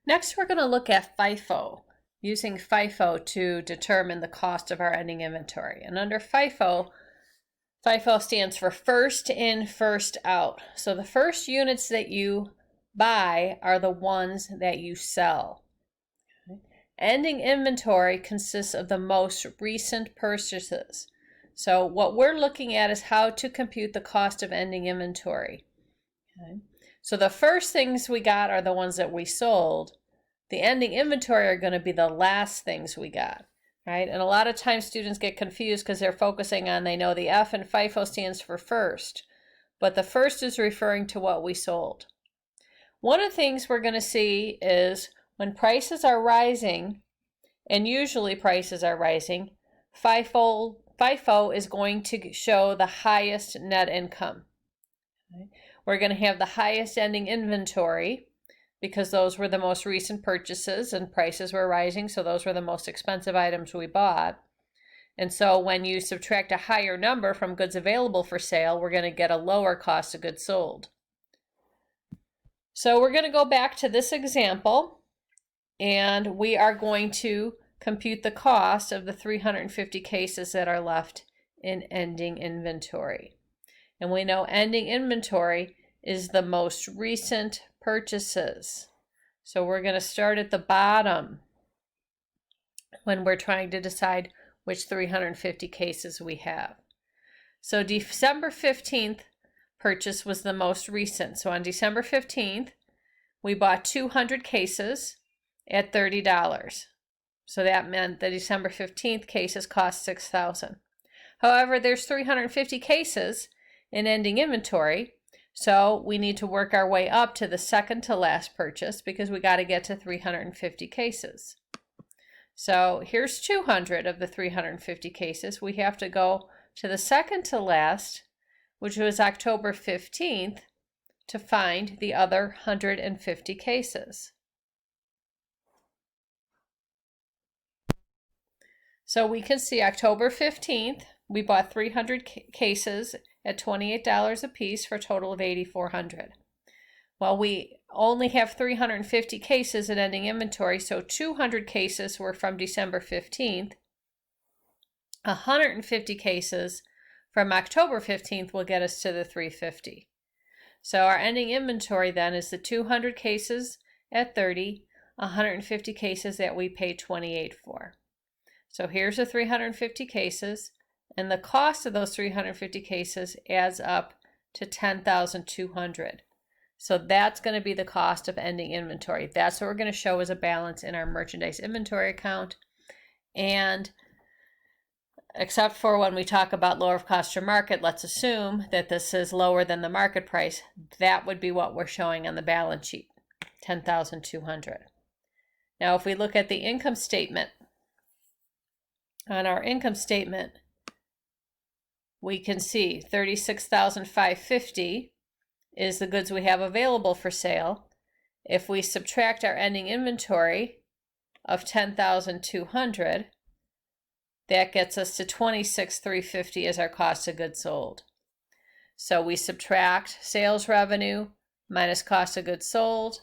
Next, we're going to look at FIFO, using FIFO to determine the cost of our ending inventory. And under FIFO, FIFO stands for first in, first out. So the first units that you buy are the ones that you sell. Ending inventory consists of the most recent purchases. So what we're looking at is how to compute the cost of ending inventory. Okay. So the first things we got are the ones that we sold. The ending inventory are going to be the last things we got, right? And a lot of times students get confused because they're focusing on, they know the F in FIFO stands for first, but the first is referring to what we sold. One of the things we're going to see is when prices are rising, and usually prices are rising, FIFO is going to show the highest net income. Okay. We're going to have the highest ending inventory because those were the most recent purchases and prices were rising, so those were the most expensive items we bought. And so when you subtract a higher number from goods available for sale, we're going to get a lower cost of goods sold. So we're going to go back to this example, and we are going to compute the cost of the 350 cases that are left in ending inventory. And we know ending inventory is the most recent purchases. So we're going to start at the bottom when we're trying to decide which 350 cases we have. So December 15th purchase was the most recent. So on December 15th, we bought 200 cases at $30. So that meant the December 15th cases cost $6,000. However, there's 350 cases in ending inventory, so we need to work our way up to the second to last purchase because we got to get to 350 cases. So here's 200 of the 350 cases. We have to go to the second to last, which was October 15th, to find the other 150 cases. So we can see October 15th, we bought 300 cases at $28 a piece for a total of $8,400. Well, we only have 350 cases in ending inventory, so 200 cases were from December 15th. 150 cases from October 15th will get us to the 350. So our ending inventory then is the 200 cases at $30, 150 cases that we paid $28 for. So here's the 350 cases, and the cost of those 350 cases adds up to $10,200. So that's going to be the cost of ending inventory. That's what we're going to show as a balance in our merchandise inventory account. And except for when we talk about lower of cost or market, let's assume that this is lower than the market price. That would be what we're showing on the balance sheet, $10,200. Now, if we look at the income statement, on our income statement, we can see $36,550 is the goods we have available for sale. If we subtract our ending inventory of $10,200, that gets us to $26,350 as our cost of goods sold. So we subtract sales revenue minus cost of goods sold.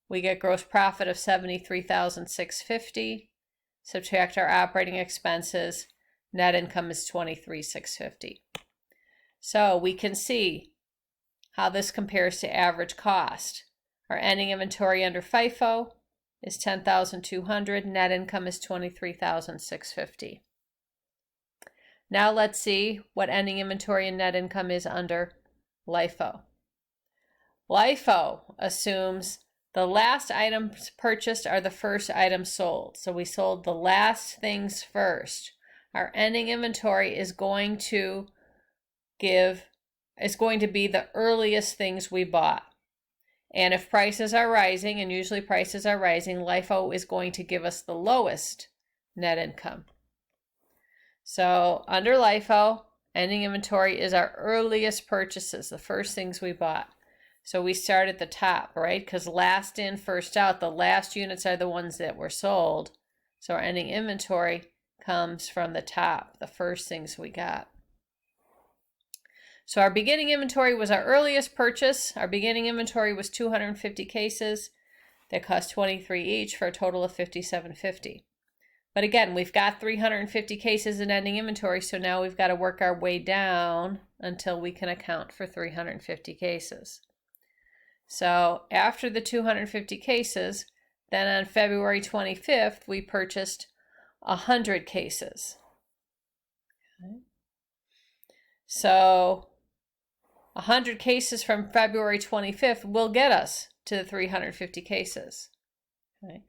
We get gross profit of $73,650. Subtract our operating expenses, net income is $23,650. So we can see how this compares to average cost. Our ending inventory under FIFO is $10,200, net income is $23,650. Now let's see what ending inventory and net income is under LIFO. LIFO assumes the last items purchased are the first items sold. So we sold the last things first. Our ending inventory is going to be the earliest things we bought. And if prices are rising, and usually prices are rising, LIFO is going to give us the lowest net income. So under LIFO, ending inventory is our earliest purchases, the first things we bought. So we start at the top, right? Because last in, first out, the last units are the ones that were sold. So our ending inventory comes from the top, the first things we got. So our beginning inventory was our earliest purchase. Our beginning inventory was 250 cases. that cost $23 each for a total of $57.50. But again, we've got 350 cases in ending inventory, so now we've got to work our way down until we can account for 350 cases. So after the 250 cases, then on February 25th, we purchased 100 cases. Okay. So 100 cases from February 25th will get us to the 350 cases. Okay.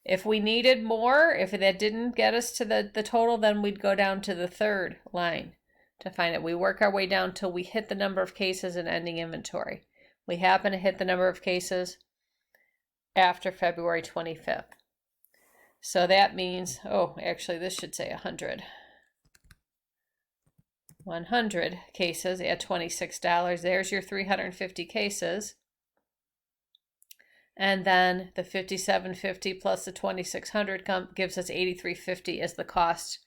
If we needed more, if that didn't get us to the total, then we'd go down to the third line to find it. We work our way down till we hit the number of cases in ending inventory. We happen to hit the number of cases after February 25th. So that means, oh, actually this should say 100. 100 cases at $26. There's your 350 cases. And then the $57.50 plus the $2,600 gives us $83.50 as the cost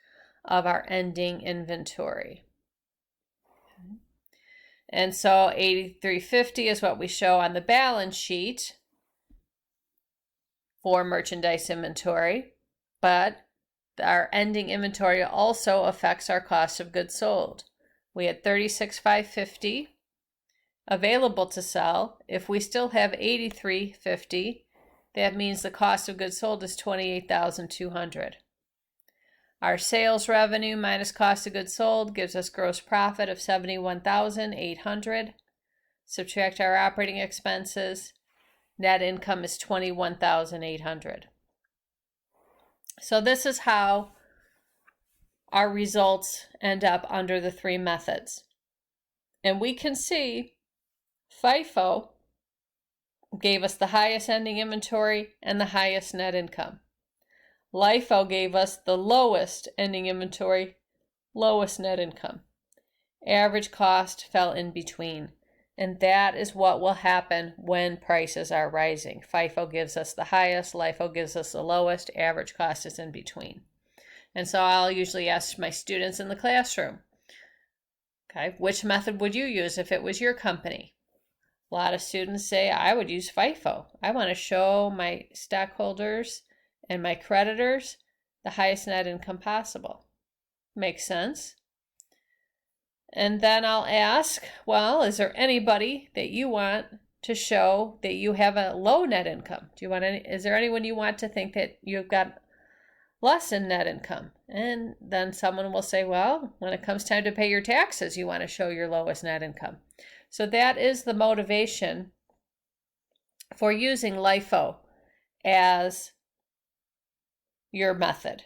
of our ending inventory. Okay. And so $83.50 is what we show on the balance sheet for merchandise inventory, but our ending inventory also affects our cost of goods sold. We had $36,550 available to sell. If we still have $83.50, that means the cost of goods sold is $28,200. Our sales revenue minus cost of goods sold gives us gross profit of $71,800. Subtract our operating expenses, net income is $21,800. So this is how our results end up under the three methods. And we can see FIFO gave us the highest ending inventory and the highest net income. LIFO gave us the lowest ending inventory, lowest net income. Average cost fell in between. And that is what will happen when prices are rising. FIFO gives us the highest, LIFO gives us the lowest, average cost is in between. And so I'll usually ask my students in the classroom, okay, which method would you use if it was your company? A lot of students say, I would use FIFO. I want to show my stockholders and my creditors the highest net income possible. Makes sense? And then I'll ask, well, is there anybody that you want to show that you have a low net income? Is there anyone you want to think that you've got less in net income? And then someone will say, well, when it comes time to pay your taxes, you want to show your lowest net income. So that is the motivation for using LIFO as your method.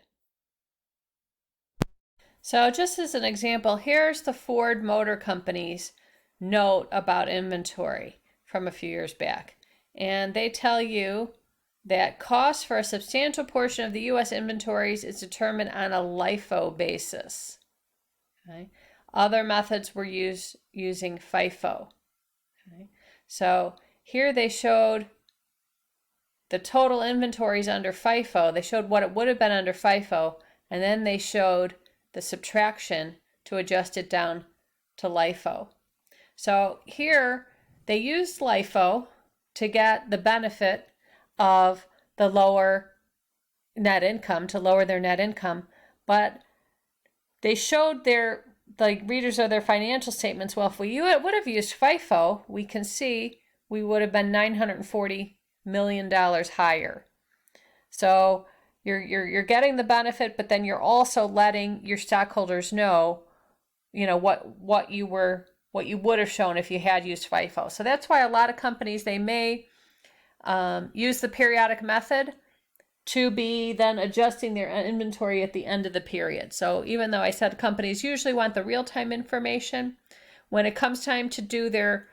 So just as an example, here's the Ford Motor Company's note about inventory from a few years back. And they tell you that cost for a substantial portion of the U.S. inventories is determined on a LIFO basis. Okay. Other methods were using FIFO. Okay. So here they showed the total inventories under FIFO. They showed what it would have been under FIFO, and then they showed the subtraction to adjust it down to LIFO. So here they used LIFO to get the benefit of the lower net income, to lower their net income, but they showed the readers of their financial statements, well, if we would have used FIFO, we can see we would have been $940 million higher. So you're getting the benefit, but then you're also letting your stockholders know, what you would have shown if you had used FIFO. So that's why a lot of companies, they may use the periodic method to be then adjusting their inventory at the end of the period. So even though I said companies usually want the real-time information, when it comes time to do their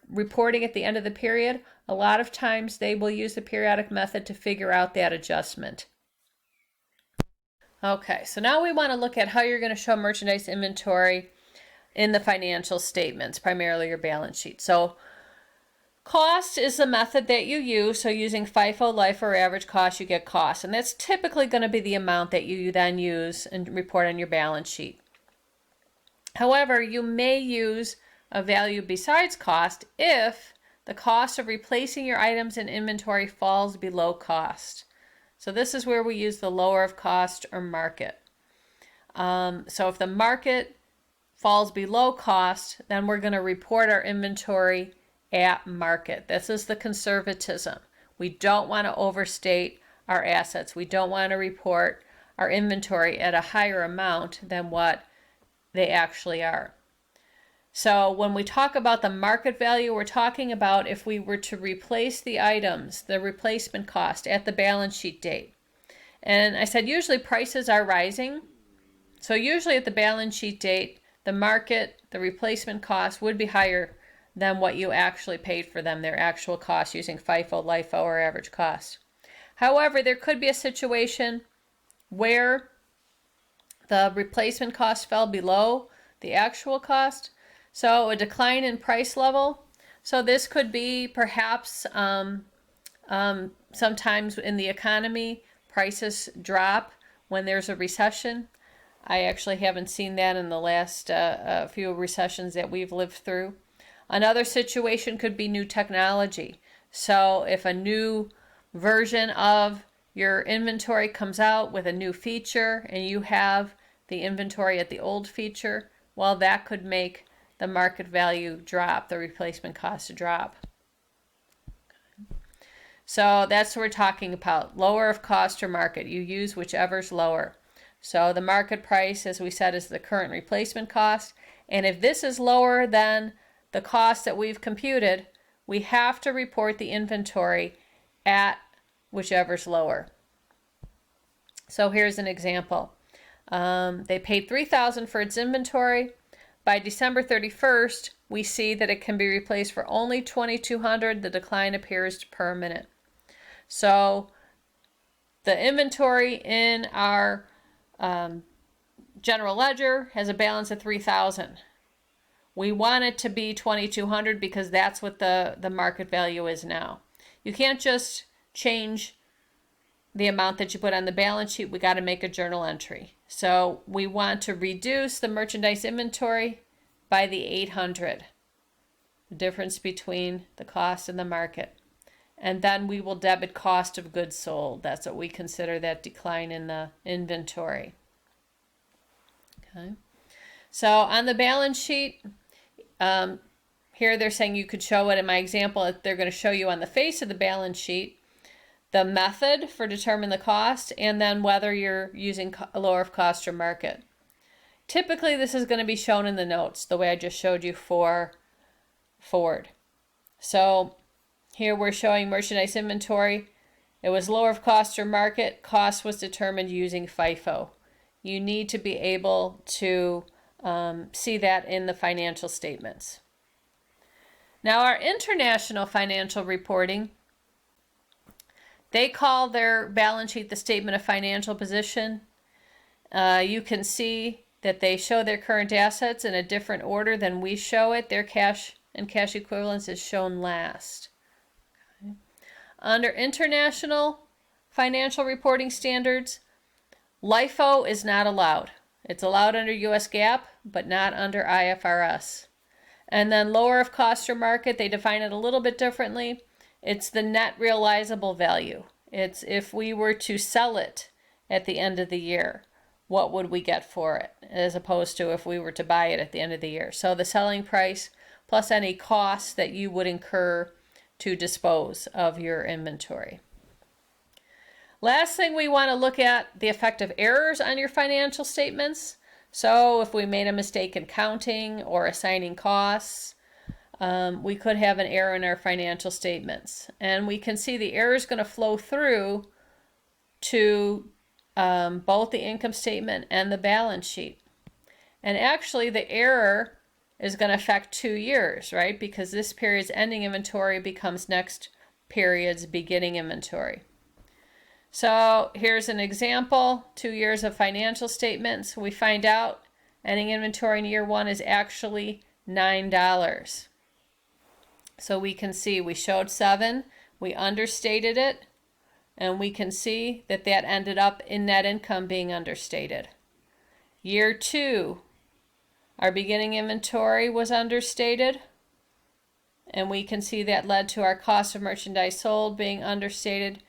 reporting at the end of the period, a lot of times they will use the periodic method to figure out that adjustment. Okay, so now we want to look at how you're going to show merchandise inventory in the financial statements, primarily your balance sheet. So cost is the method that you use. So using FIFO, LIFO, or average cost, you get cost. And that's typically going to be the amount that you then use and report on your balance sheet. However, you may use a value besides cost if the cost of replacing your items in inventory falls below cost. So this is where we use the lower of cost or market. So if the market falls below cost, then we're going to report our inventory at market. This is the conservatism. We don't want to overstate our assets. We don't want to report our inventory at a higher amount than what they actually are. So when we talk about the market value, we're talking about if we were to replace the items, the replacement cost at the balance sheet date. And I said usually prices are rising. So usually at the balance sheet date, the market, the replacement cost would be higher than what you actually paid for them, their actual cost using FIFO, LIFO, or average cost. However, there could be a situation where the replacement cost fell below the actual cost. So a decline in price level. So this could be perhaps sometimes in the economy, prices drop when there's a recession. I actually haven't seen that in the last few recessions that we've lived through. Another situation could be new technology. So if a new version of your inventory comes out with a new feature and you have the inventory at the old feature, well, that could make the market value drop, the replacement cost drop. So that's what we're talking about, lower of cost or market. You use whichever's lower. So the market price, as we said, is the current replacement cost. And if this is lower than the cost that we've computed, we have to report the inventory at whichever's lower. So here's an example. They paid $3,000 for its inventory. By December 31st, we see that it can be replaced for only $2,200. The decline appears permanent. So the inventory in our general ledger has a balance of $3,000. We want it to be $2,200 because that's what the market value is now. You can't just change the amount that you put on the balance sheet. We got to make a journal entry. So we want to reduce the merchandise inventory by the $800, the difference between the cost and the market. And then we will debit cost of goods sold. That's what we consider that decline in the inventory. Okay. So on the balance sheet, here they're saying you could show it in my example. They're going to show you on the face of the balance sheet the method for determining the cost, and then whether you're using a lower of cost or market. Typically, this is going to be shown in the notes, the way I just showed you for Ford. So here we're showing merchandise inventory. It was lower of cost or market. Cost was determined using FIFO. You need to be able to see that in the financial statements. Now, our international financial reporting, they call their balance sheet the statement of financial position. You can see that they show their current assets in a different order than we show it. Their cash and cash equivalents is shown last. Okay. Under international financial reporting standards, LIFO is not allowed. It's allowed under US GAAP, but not under IFRS. And then lower of cost or market, they define it a little bit differently. It's the net realizable value. It's if we were to sell it at the end of the year, what would we get for it, as opposed to if we were to buy it at the end of the year. So the selling price plus any costs that you would incur to dispose of your inventory. Last thing we want to look at, the effect of errors on your financial statements. So if we made a mistake in counting or assigning costs, we could have an error in our financial statements. And we can see the error is going to flow through to both the income statement and the balance sheet. And actually the error is going to affect 2 years, right? Because this period's ending inventory becomes next period's beginning inventory. So here's an example, 2 years of financial statements. We find out ending inventory in year 1 is actually $9. So we can see we showed 7, we understated it, and we can see that that ended up in net income being understated. Year 2, our beginning inventory was understated, And we can see that led to our cost of merchandise sold being understated